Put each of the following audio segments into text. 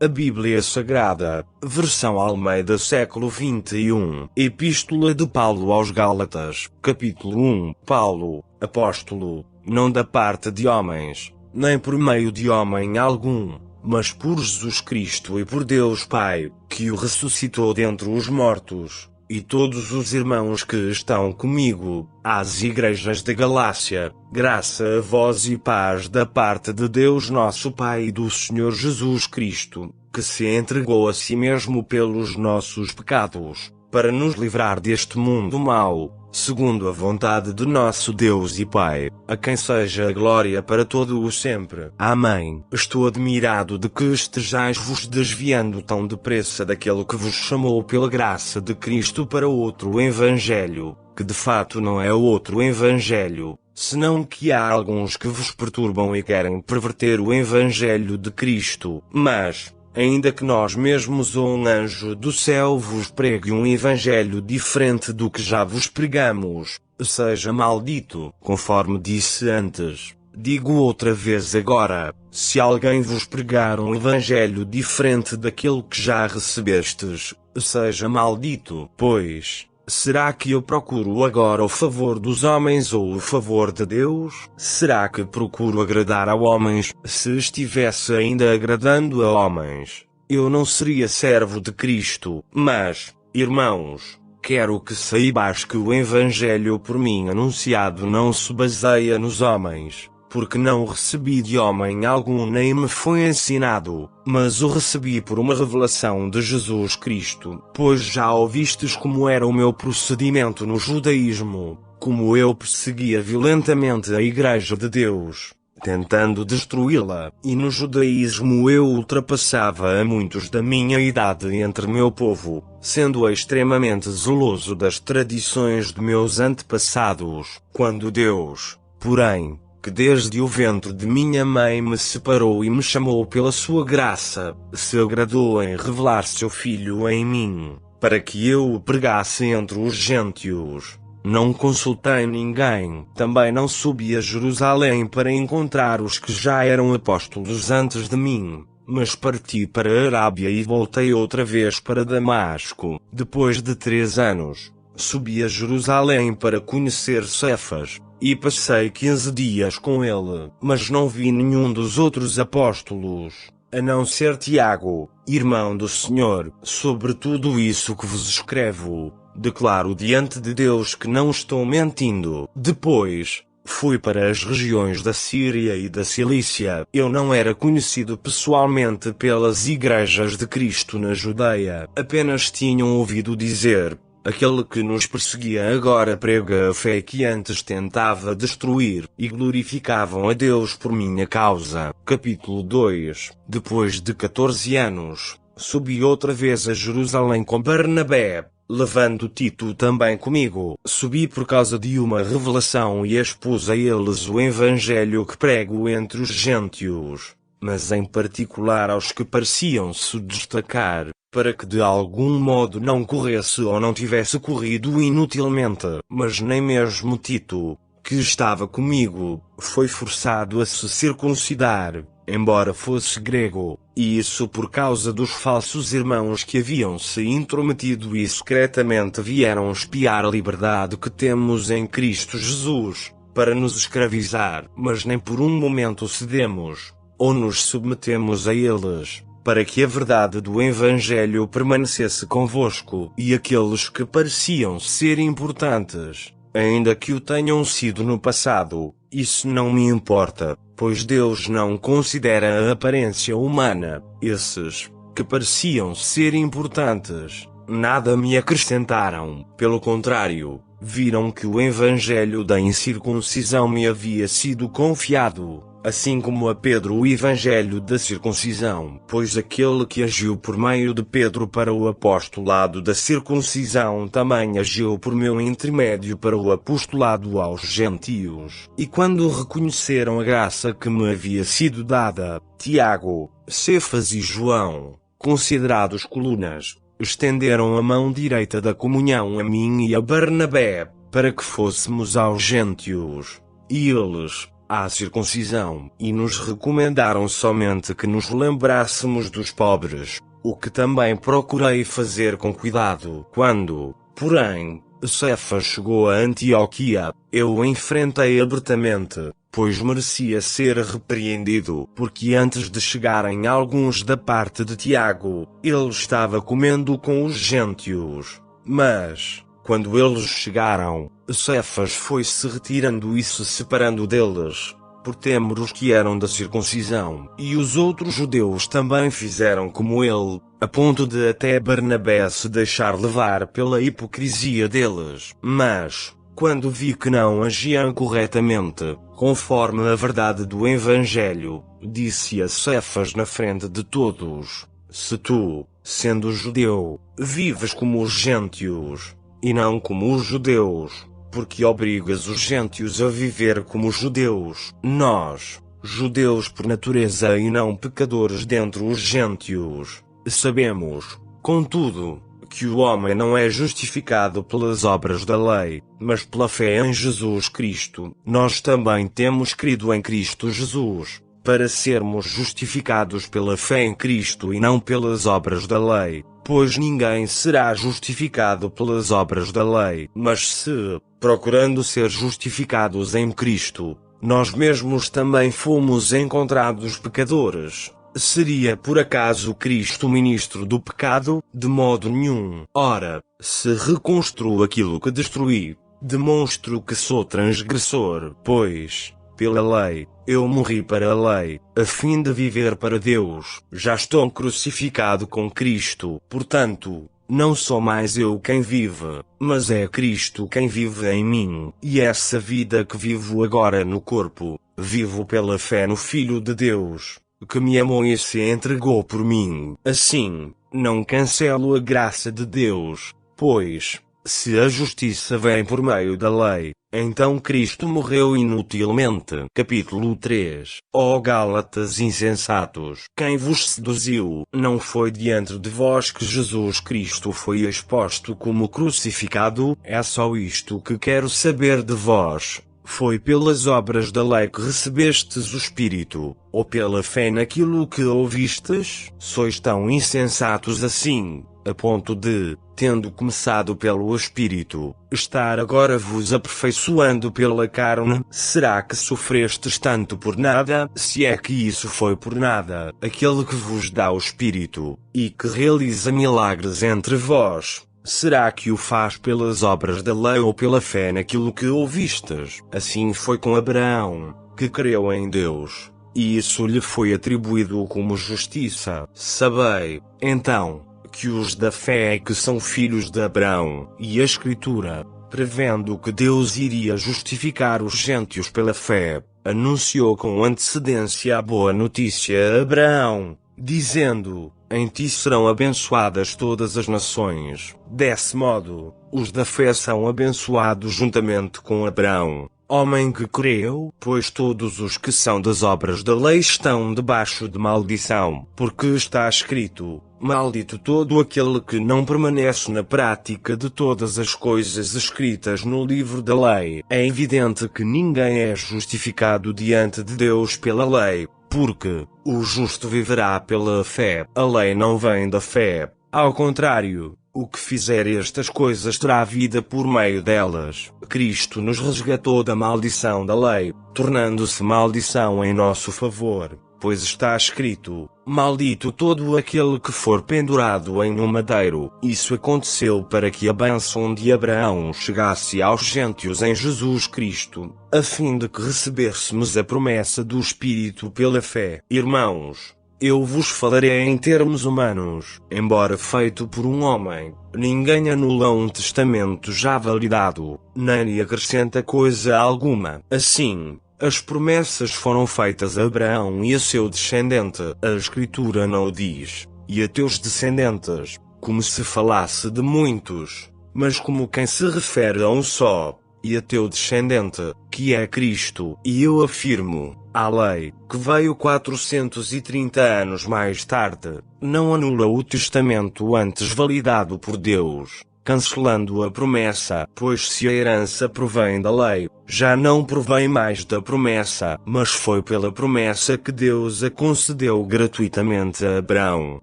A Bíblia Sagrada, versão Almeida século XXI. Epístola de Paulo aos Gálatas, capítulo 1. Paulo, apóstolo, não da parte de homens, nem por meio de homem algum, mas por Jesus Cristo e por Deus Pai, que o ressuscitou dentre os mortos, e todos os irmãos que estão comigo, às igrejas da Galácia, graça a vós e paz da parte de Deus nosso Pai e do Senhor Jesus Cristo, que se entregou a si mesmo pelos nossos pecados, para nos livrar deste mundo mau, segundo a vontade de nosso Deus e Pai, a quem seja a glória para todo o sempre. Amém. Estou admirado de que estejais vos desviando tão depressa daquele que vos chamou pela graça de Cristo para outro evangelho, que de fato não é outro evangelho, senão que há alguns que vos perturbam e querem perverter o evangelho de Cristo. Mas, ainda que nós mesmos ou um anjo do céu vos pregue um evangelho diferente do que já vos pregamos, seja maldito. Conforme disse antes, digo outra vez agora, se alguém vos pregar um evangelho diferente daquele que já recebestes, seja maldito. Pois, será que eu procuro agora o favor dos homens ou o favor de Deus? Será que procuro agradar a homens? Se estivesse ainda agradando a homens, eu não seria servo de Cristo. Mas, irmãos, quero que saibais que o evangelho por mim anunciado não se baseia nos homens, porque não o recebi de homem algum nem me foi ensinado, mas o recebi por uma revelação de Jesus Cristo. Pois já ouvistes como era o meu procedimento no judaísmo, como eu perseguia violentamente a Igreja de Deus, tentando destruí-la, e no judaísmo eu ultrapassava a muitos da minha idade entre meu povo, sendo extremamente zeloso das tradições de meus antepassados, quando Deus, porém, que desde o ventre de minha mãe me separou e me chamou pela sua graça, se agradou em revelar seu Filho em mim, para que eu o pregasse entre os gentios. Não consultei ninguém, também não subi a Jerusalém para encontrar os que já eram apóstolos antes de mim, mas parti para a Arábia e voltei outra vez para Damasco. Depois de 3 anos, subi a Jerusalém para conhecer Cefas, e passei 15 dias com ele, mas não vi nenhum dos outros apóstolos, a não ser Tiago, irmão do Senhor. Sobre tudo isso que vos escrevo, declaro diante de Deus que não estou mentindo. Depois, fui para as regiões da Síria e da Cilícia. Eu não era conhecido pessoalmente pelas igrejas de Cristo na Judeia, apenas tinham ouvido dizer: aquele que nos perseguia agora prega a fé que antes tentava destruir, e glorificavam a Deus por minha causa. Capítulo 2. Depois de 14 anos, subi outra vez a Jerusalém com Barnabé, levando Tito também comigo. Subi por causa de uma revelação e expus a eles o evangelho que prego entre os gentios, mas em particular aos que pareciam se destacar, para que de algum modo não corresse ou não tivesse corrido inutilmente. Mas nem mesmo Tito, que estava comigo, foi forçado a se circuncidar, embora fosse grego, e isso por causa dos falsos irmãos que haviam se intrometido e secretamente vieram espiar a liberdade que temos em Cristo Jesus, para nos escravizar. Mas nem por um momento cedemos, ou nos submetemos a eles, para que a verdade do Evangelho permanecesse convosco. E aqueles que pareciam ser importantes, ainda que o tenham sido no passado, isso não me importa, pois Deus não considera a aparência humana. Esses, que pareciam ser importantes, nada me acrescentaram. Pelo contrário, viram que o Evangelho da incircuncisão me havia sido confiado, assim como a Pedro o evangelho da circuncisão, pois aquele que agiu por meio de Pedro para o apostolado da circuncisão também agiu por meu intermédio para o apostolado aos gentios. E quando reconheceram a graça que me havia sido dada, Tiago, Cefas e João, considerados colunas, estenderam a mão direita da comunhão a mim e a Barnabé, para que fôssemos aos gentios. E eles, à circuncisão, e nos recomendaram somente que nos lembrássemos dos pobres, o que também procurei fazer com cuidado. Quando, porém, Cefas chegou a Antioquia, eu o enfrentei abertamente, pois merecia ser repreendido, porque antes de chegarem alguns da parte de Tiago, ele estava comendo com os gentios. Mas, quando eles chegaram, Cefas foi-se retirando e se separando deles, por temer os que eram da circuncisão, e os outros judeus também fizeram como ele, a ponto de até Barnabé se deixar levar pela hipocrisia deles. Mas, quando vi que não agiam corretamente, conforme a verdade do Evangelho, disse a Cefas na frente de todos: se tu, sendo judeu, vives como os gentios, e não como os judeus, porque obrigas os gentios a viver como os judeus, nós, judeus por natureza e não pecadores dentre os gentios, sabemos, contudo, que o homem não é justificado pelas obras da lei, mas pela fé em Jesus Cristo. Nós também temos crido em Cristo Jesus, para sermos justificados pela fé em Cristo e não pelas obras da lei, pois ninguém será justificado pelas obras da lei. Mas se, procurando ser justificados em Cristo, nós mesmos também fomos encontrados pecadores, seria por acaso Cristo ministro do pecado? De modo nenhum. Ora, se reconstruo aquilo que destruí, demonstro que sou transgressor, pois, pela lei, eu morri para a lei, a fim de viver para Deus. Já estou crucificado com Cristo, portanto, não sou mais eu quem vive, mas é Cristo quem vive em mim. E essa vida que vivo agora no corpo, vivo pela fé no Filho de Deus, que me amou e se entregou por mim. Assim, não cancelo a graça de Deus, pois, se a justiça vem por meio da lei, então Cristo morreu inutilmente. Capítulo 3. Ó Gálatas insensatos, quem vos seduziu? Não foi diante de vós que Jesus Cristo foi exposto como crucificado? É só isto que quero saber de vós. Foi pelas obras da lei que recebestes o Espírito, ou pela fé naquilo que ouvistes? Sois tão insensatos assim, a ponto de, tendo começado pelo Espírito, estar agora vos aperfeiçoando pela carne? Será que sofrestes tanto por nada? Se é que isso foi por nada, aquele que vos dá o Espírito, e que realiza milagres entre vós, será que o faz pelas obras da lei ou pela fé naquilo que ouvistes? Assim foi com Abraão, que creu em Deus, e isso lhe foi atribuído como justiça. Sabei, então, que os da fé é que são filhos de Abraão, e a Escritura, prevendo que Deus iria justificar os gentios pela fé, anunciou com antecedência a boa notícia a Abraão, dizendo: em ti serão abençoadas todas as nações. Desse modo, os da fé são abençoados juntamente com Abraão, homem que creu, pois todos os que são das obras da lei estão debaixo de maldição, porque está escrito: maldito todo aquele que não permanece na prática de todas as coisas escritas no livro da lei. É evidente que ninguém é justificado diante de Deus pela lei, porque o justo viverá pela fé. A lei não vem da fé. Ao contrário, o que fizer estas coisas terá vida por meio delas. Cristo nos resgatou da maldição da lei, tornando-se maldição em nosso favor, pois está escrito: maldito todo aquele que for pendurado em um madeiro. Isso aconteceu para que a bênção de Abraão chegasse aos gentios em Jesus Cristo, a fim de que recebêssemos a promessa do Espírito pela fé. Irmãos, eu vos falarei em termos humanos. Embora feito por um homem, ninguém anula um testamento já validado, nem lhe acrescenta coisa alguma. Assim, as promessas foram feitas a Abraão e a seu descendente. A Escritura não o diz: e a teus descendentes, como se falasse de muitos, mas como quem se refere a um só, e a teu descendente, que é Cristo. E eu afirmo: a lei, que veio 430 anos mais tarde, não anula o testamento antes validado por Deus, cancelando a promessa, pois se a herança provém da lei, já não provém mais da promessa, mas foi pela promessa que Deus a concedeu gratuitamente a Abraão.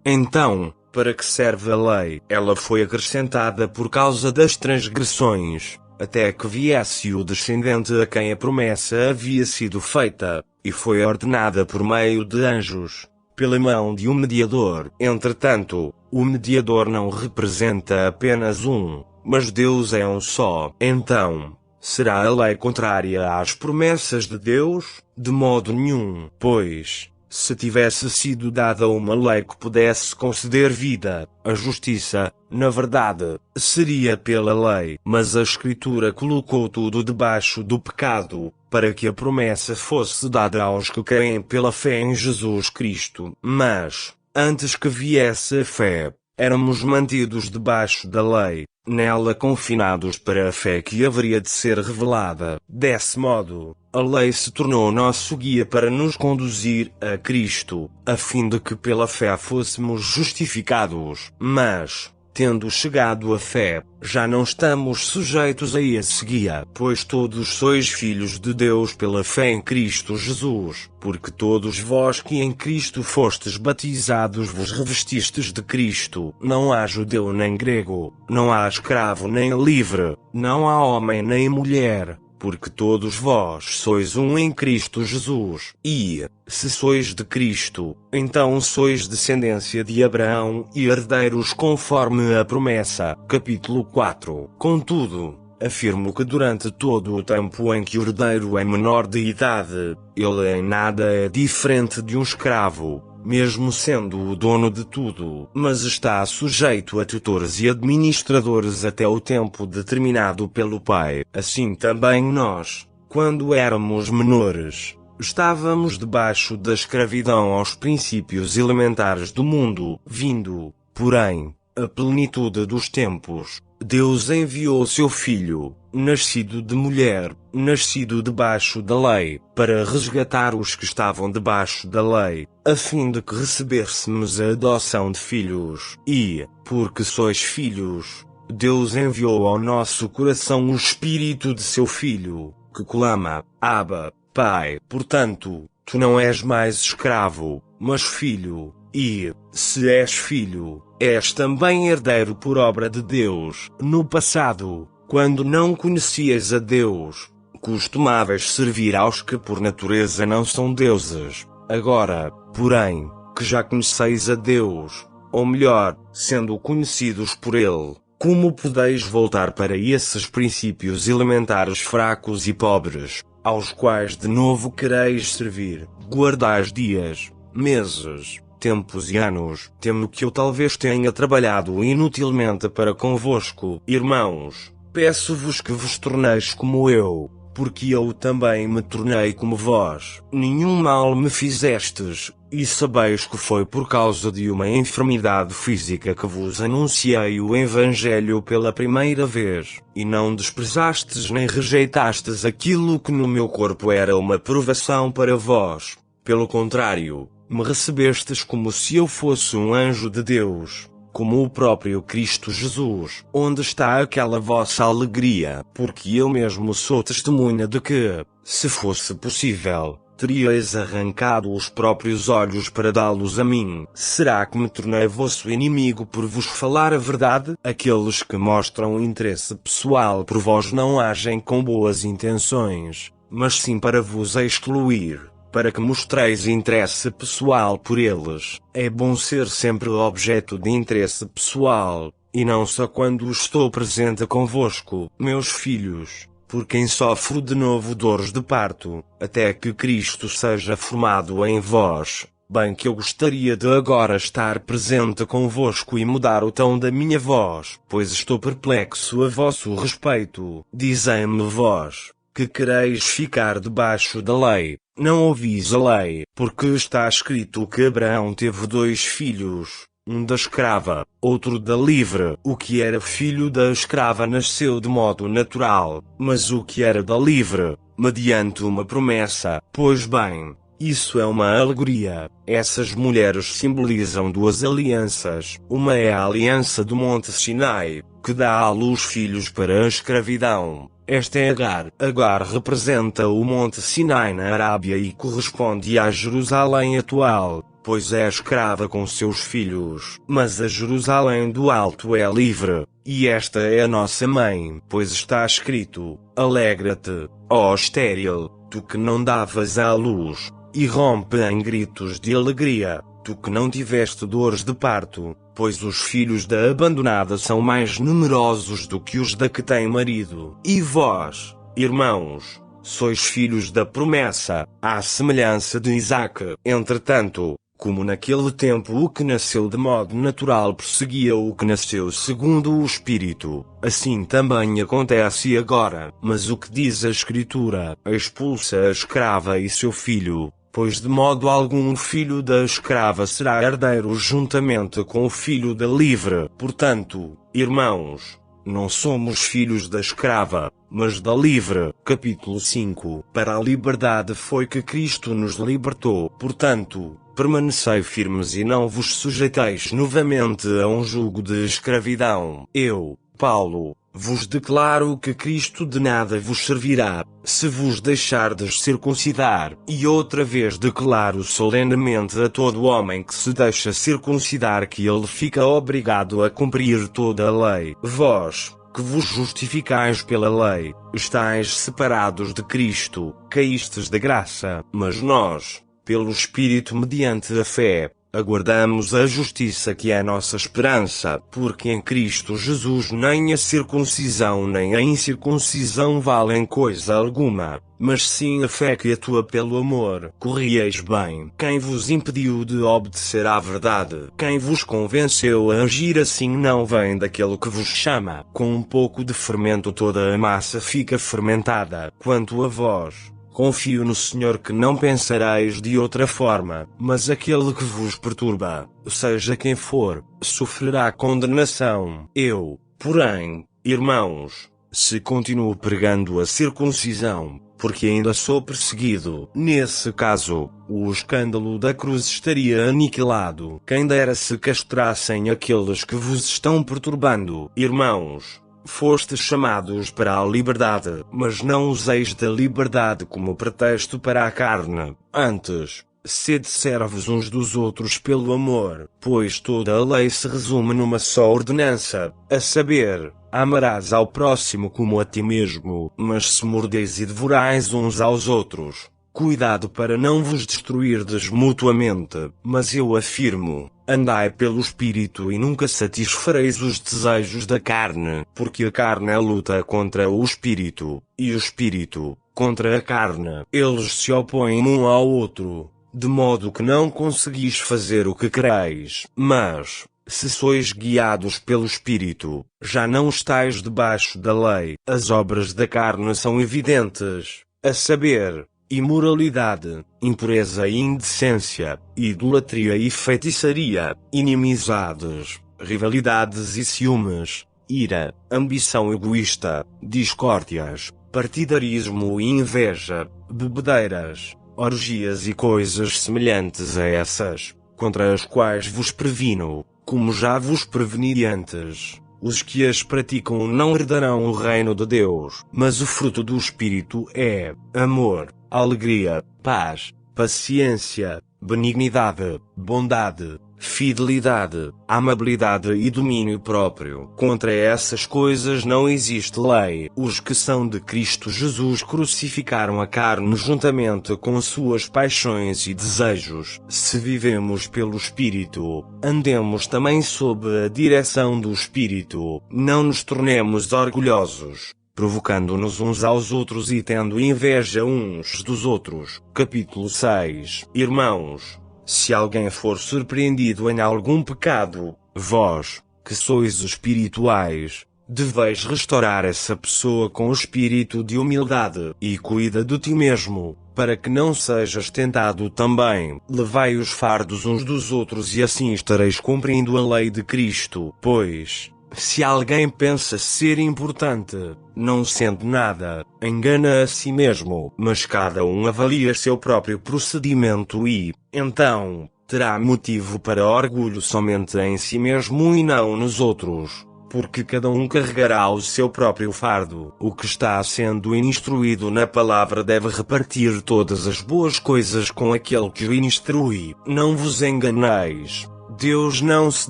Então, para que serve a lei? Ela foi acrescentada por causa das transgressões, até que viesse o descendente a quem a promessa havia sido feita, e foi ordenada por meio de anjos, pela mão de um mediador. Entretanto, o mediador não representa apenas um, mas Deus é um só. Então, será a lei contrária às promessas de Deus? De modo nenhum, pois, se tivesse sido dada uma lei que pudesse conceder vida, a justiça, na verdade, seria pela lei. Mas a Escritura colocou tudo debaixo do pecado, para que a promessa fosse dada aos que creem pela fé em Jesus Cristo. Mas, antes que viesse a fé, éramos mantidos debaixo da lei, nela confinados para a fé que haveria de ser revelada. Desse modo, a lei se tornou nosso guia para nos conduzir a Cristo, a fim de que pela fé fôssemos justificados. Mas, tendo chegado à fé, já não estamos sujeitos a esse guia, pois todos sois filhos de Deus pela fé em Cristo Jesus, porque todos vós que em Cristo fostes batizados vos revestistes de Cristo. Não há judeu nem grego, não há escravo nem livre, não há homem nem mulher, porque todos vós sois um em Cristo Jesus. E, se sois de Cristo, então sois descendência de Abraão e herdeiros conforme a promessa. Capítulo 4. Contudo, afirmo que durante todo o tempo em que o herdeiro é menor de idade, ele em nada é diferente de um escravo, mesmo sendo o dono de tudo, mas está sujeito a tutores e administradores até o tempo determinado pelo Pai. Assim também nós, quando éramos menores, estávamos debaixo da escravidão aos princípios elementares do mundo. Vindo, porém, a plenitude dos tempos, Deus enviou seu Filho, nascido de mulher, nascido debaixo da lei, para resgatar os que estavam debaixo da lei, a fim de que recebêssemos a adoção de filhos. E, porque sois filhos, Deus enviou ao nosso coração o Espírito de seu Filho, que clama, Abba, Pai. Portanto, tu não és mais escravo, mas filho. E, se és filho, és também herdeiro por obra de Deus. No passado, quando não conhecias a Deus, costumavas servir aos que por natureza não são deuses. Agora, porém, que já conheceis a Deus, ou melhor, sendo conhecidos por Ele, como podeis voltar para esses princípios elementares fracos e pobres, aos quais de novo quereis servir? Guardais dias, meses, tempos e anos. Temo que eu talvez tenha trabalhado inutilmente para convosco. Irmãos, peço-vos que vos torneis como eu, porque eu também me tornei como vós. Nenhum mal me fizestes, e sabeis que foi por causa de uma enfermidade física que vos anunciei o Evangelho pela primeira vez, e não desprezastes nem rejeitastes aquilo que no meu corpo era uma provação para vós. Pelo contrário, me recebestes como se eu fosse um anjo de Deus, como o próprio Cristo Jesus. Onde está aquela vossa alegria? Porque eu mesmo sou testemunha de que, se fosse possível, teríeis arrancado os próprios olhos para dá-los a mim. Será que me tornei vosso inimigo por vos falar a verdade? Aqueles que mostram interesse pessoal por vós não agem com boas intenções, mas sim para vos excluir, para que mostreis interesse pessoal por eles. É bom ser sempre objeto de interesse pessoal, e não só quando estou presente convosco, meus filhos, por quem sofro de novo dores de parto, até que Cristo seja formado em vós. Bem que eu gostaria de agora estar presente convosco e mudar o tom da minha voz, pois estou perplexo a vosso respeito. Dizei-me vós, que quereis ficar debaixo da lei, não ouvis a lei, porque está escrito que Abraão teve 2 filhos, um da escrava, outro da livre. O que era filho da escrava nasceu de modo natural, mas o que era da livre, mediante uma promessa. Pois bem, Isso é uma alegoria. Essas mulheres simbolizam duas alianças. Uma é a aliança do Monte Sinai, que dá à luz filhos para a escravidão. Esta é Agar. Agar representa o Monte Sinai na Arábia e corresponde à Jerusalém atual, pois é escrava com seus filhos. Mas a Jerusalém do Alto é livre, e esta é a nossa mãe, pois está escrito: alegra-te, ó estéril, tu que não davas à luz, e rompe em gritos de alegria, tu que não tiveste dores de parto, pois os filhos da abandonada são mais numerosos do que os da que tem marido. E vós, irmãos, sois filhos da promessa, à semelhança de Isaque. Entretanto, como naquele tempo o que nasceu de modo natural perseguia o que nasceu segundo o Espírito, assim também acontece agora. Mas o que diz a Escritura? Expulsa a escrava e seu filho, pois de modo algum o filho da escrava será herdeiro juntamente com o filho da livre. Portanto, irmãos, não somos filhos da escrava, mas da livre. Capítulo 5. Para a liberdade foi que Cristo nos libertou. Portanto, permanecei firmes e não vos sujeiteis novamente a um jugo de escravidão. Eu, Paulo, vos declaro que Cristo de nada vos servirá, se vos deixardes circuncidar. E outra vez declaro solenemente a todo homem que se deixa circuncidar que ele fica obrigado a cumprir toda a lei. Vós, que vos justificais pela lei, estáis separados de Cristo, caístes da graça. Mas nós, pelo Espírito mediante a fé, aguardamos a justiça que é a nossa esperança, porque em Cristo Jesus nem a circuncisão nem a incircuncisão valem coisa alguma, mas sim a fé que atua pelo amor. Corrieis bem. Quem vos impediu de obedecer à verdade? Quem vos convenceu a agir assim não vem daquele que vos chama? Com um pouco de fermento toda a massa fica fermentada. Quanto a vós, confio no Senhor que não pensareis de outra forma, mas aquele que vos perturba, seja quem for, sofrerá condenação. Eu, porém, irmãos, se continuo pregando a circuncisão, porque ainda sou perseguido, nesse caso, o escândalo da cruz estaria aniquilado. Quem dera se castrassem aqueles que vos estão perturbando. Irmãos, fostes chamados para a liberdade, mas não useis da liberdade como pretexto para a carne. Antes, sede servos uns dos outros pelo amor, pois toda a lei se resume numa só ordenança, a saber: amarás ao próximo como a ti mesmo. Mas se mordeis e devorais uns aos outros, cuidado para não vos destruirdes mutuamente. Mas eu afirmo: andai pelo Espírito e nunca satisfareis os desejos da carne, porque a carne luta contra o Espírito, e o Espírito contra a carne. Eles se opõem um ao outro, de modo que não conseguis fazer o que quereis. Mas, se sois guiados pelo Espírito, já não estáis debaixo da lei. As obras da carne são evidentes, a saber: imoralidade, impureza e indecência, idolatria e feitiçaria, inimizades, rivalidades e ciúmes, ira, ambição egoísta, discórdias, partidarismo e inveja, bebedeiras, orgias e coisas semelhantes a essas, contra as quais vos previno, como já vos preveni antes. Os que as praticam não herdarão o reino de Deus. Mas o fruto do Espírito é amor, alegria, paz, paciência, benignidade, bondade, fidelidade, amabilidade e domínio próprio. Contra essas coisas não existe lei. Os que são de Cristo Jesus crucificaram a carne juntamente com suas paixões e desejos. Se vivemos pelo Espírito, andemos também sob a direção do Espírito. Não nos tornemos orgulhosos, provocando-nos uns aos outros e tendo inveja uns dos outros. Capítulo 6. Irmãos, se alguém for surpreendido em algum pecado, vós, que sois espirituais, deveis restaurar essa pessoa com espírito de humildade, e cuida de ti mesmo, para que não sejas tentado também. Levai os fardos uns dos outros e assim estareis cumprindo a lei de Cristo. Pois, Se alguém pensa ser importante, não sendo nada, engana a si mesmo. Mas cada um avalia seu próprio procedimento e, então, terá motivo para orgulho somente em si mesmo e não nos outros. Porque cada um carregará o seu próprio fardo. O que está sendo instruído na palavra deve repartir todas as boas coisas com aquele que o instrui. Não vos enganeis. Deus não se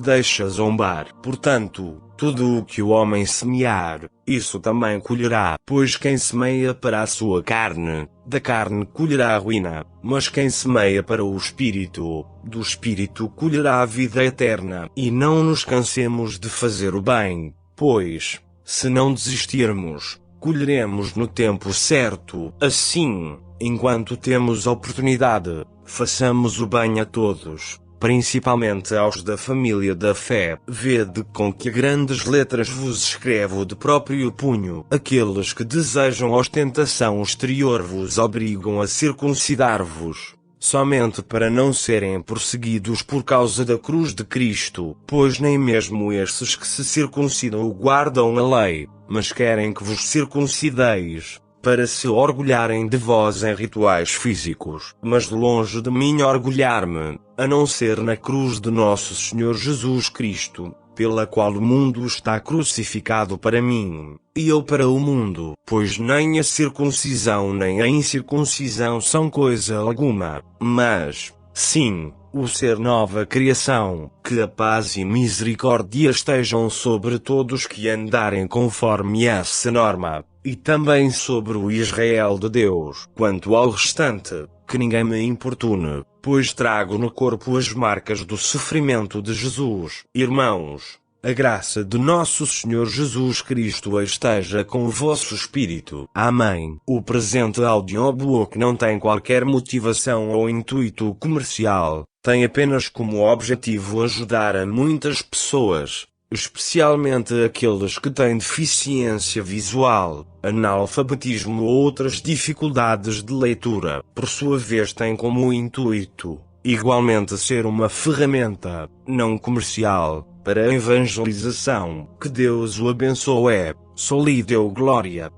deixa zombar. Portanto, tudo o que o homem semear, isso também colherá. Pois quem semeia para a sua carne, da carne colherá a ruína. Mas quem semeia para o Espírito, do Espírito colherá a vida eterna. E não nos cansemos de fazer o bem, pois, se não desistirmos, colheremos no tempo certo. Assim, enquanto temos oportunidade, façamos o bem a todos, principalmente aos da família da fé. Vede com que grandes letras vos escrevo de próprio punho. Aqueles que desejam ostentação exterior vos obrigam a circuncidar-vos, somente para não serem perseguidos por causa da cruz de Cristo. Pois nem mesmo estes que se circuncidam guardam a lei, mas querem que vos circuncideis, para se orgulharem de vós em rituais físicos. Mas longe de mim orgulhar-me, a não ser na cruz de nosso Senhor Jesus Cristo, pela qual o mundo está crucificado para mim, e eu para o mundo. Pois nem a circuncisão nem a incircuncisão são coisa alguma, mas, sim, o ser nova criação. Que a paz e misericórdia estejam sobre todos que andarem conforme essa norma, e também sobre o Israel de Deus. Quanto ao restante, que ninguém me importune, pois trago no corpo as marcas do sofrimento de Jesus. Irmãos, a graça de nosso Senhor Jesus Cristo esteja com o vosso espírito. Amém. O presente audiobook não tem qualquer motivação ou intuito comercial, tem apenas como objetivo ajudar a muitas pessoas, especialmente aqueles que têm deficiência visual, analfabetismo ou outras dificuldades de leitura. Por sua vez tem como intuito, igualmente, ser uma ferramenta, não comercial, para a evangelização. Que Deus o abençoe. Só lhe deu glória.